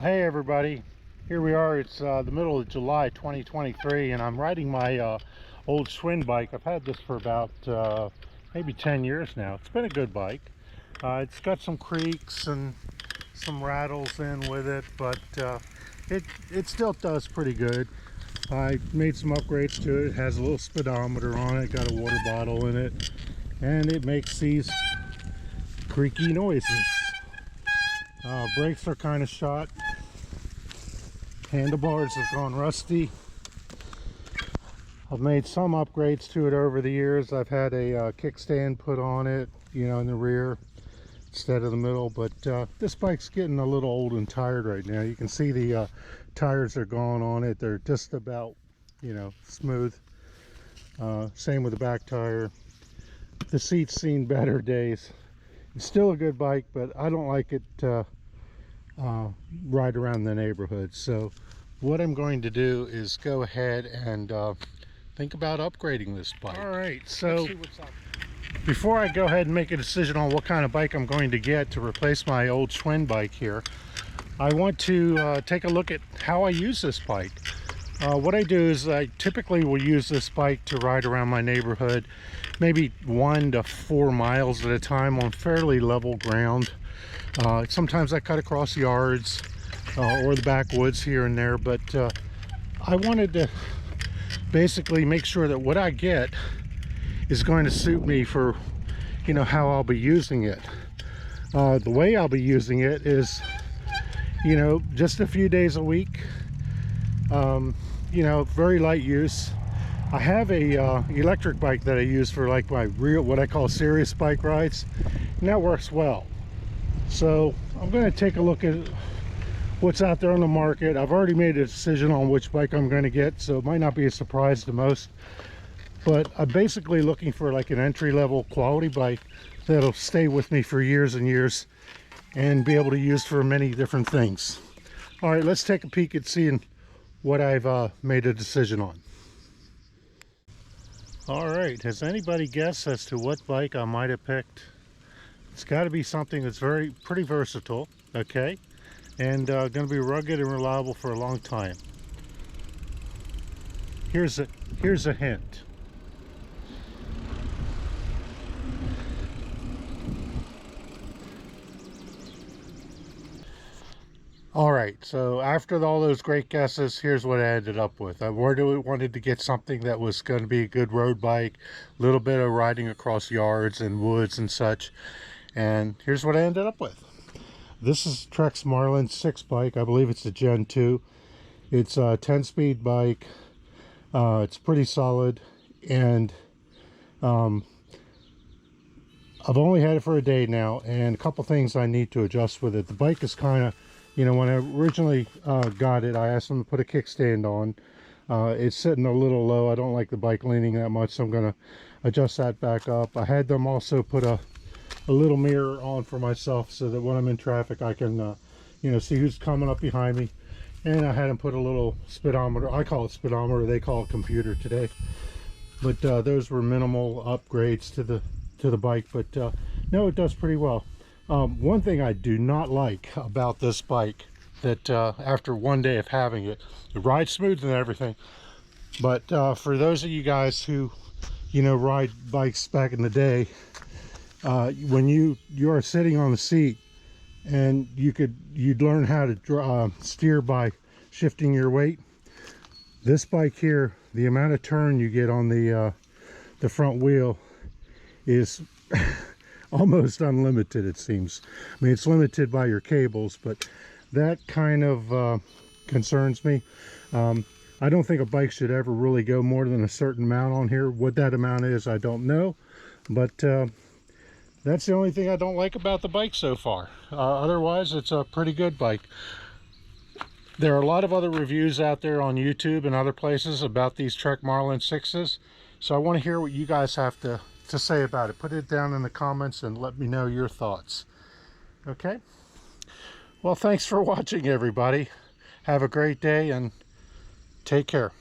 Hey everybody, here we are. It's the middle of July 2023 and I'm riding my old Schwinn bike. I've had this for about maybe 10 years now. It's been a good bike. It's got some creaks and some rattles in with it, but it still does pretty good. I made some upgrades to it. It has a little speedometer on it, got a water bottle in it, and it makes these creaky noises. Brakes are kind of shot. Handlebars have gone rusty. I've made some upgrades to it over the years. I've had a kickstand put on it, you know, in the rear instead of the middle, but this bike's getting a little old and tired right now. You can see the tires are gone on it. They're just about, you know, smooth. Same with the back tire. The seat's seen better days. It's still a good bike, but I don't like it ride around the neighborhood. So what I'm going to do is go ahead and think about upgrading this bike. All right, so before I go ahead and make a decision on what kind of bike I'm going to get to replace my old Schwinn bike here, I want to take a look at how I use this bike. What I do is I typically will use this bike to ride around my neighborhood, maybe 1 to 4 miles at a time on fairly level ground. Sometimes I cut across yards or the backwoods here and there, but I wanted to basically make sure that what I get is going to suit me for, you know, how I'll be using it. The way I'll be using it is, you know, just a few days a week. You know, very light use. I have a electric bike that I use for like my real, what I call serious bike rides, and that works well. So I'm going to take a look at what's out there on the market. I've already made a decision on which bike I'm going to get, so it might not be a surprise to most, but I'm basically looking for like an entry-level quality bike that'll stay with me for years and years and be able to use for many different things. All right, let's take a peek at seeing what I've made a decision on. All right, has anybody guessed as to what bike I might have picked? It's got to be something that's pretty versatile, okay, and going to be rugged and reliable for a long time. Here's a hint. All right, so after all those great guesses, here's what I ended up with. I wanted to get something that was going to be a good road bike, a little bit of riding across yards and woods and such, and here's what I ended up with. This is Trek Marlin 6 bike. I believe it's a Gen 2. It's a 10-speed bike. It's pretty solid, and I've only had it for a day now, and a couple things I need to adjust with it. The bike is kind of, you know, when I originally got it, I asked them to put a kickstand on. It's sitting a little low. I don't like the bike leaning that much, so I'm going to adjust that back up. I had them also put a little mirror on for myself so that when I'm in traffic I can you know, see who's coming up behind me. And I had them put a little speedometer. I call it speedometer, they call it computer today, but those were minimal upgrades to the bike, but no, it does pretty well. One thing I do not like about this bike, that after one day of having it rides smooth and everything, but for those of you guys who, you know, ride bikes back in the day, when you are sitting on the seat, and you'd learn how to steer by shifting your weight. This bike here, the amount of turn you get on the front wheel is almost unlimited, it seems. I mean, it's limited by your cables, but that kind of concerns me. I don't think a bike should ever really go more than a certain amount on here. What that amount is, I don't know, but that's the only thing I don't like about the bike so far. Otherwise, it's a pretty good bike. There are a lot of other reviews out there on YouTube and other places about these Trek Marlin 6s. So I want to hear what you guys have to say about it. Put it down in the comments and let me know your thoughts. Okay? Well, thanks for watching, everybody. Have a great day and take care.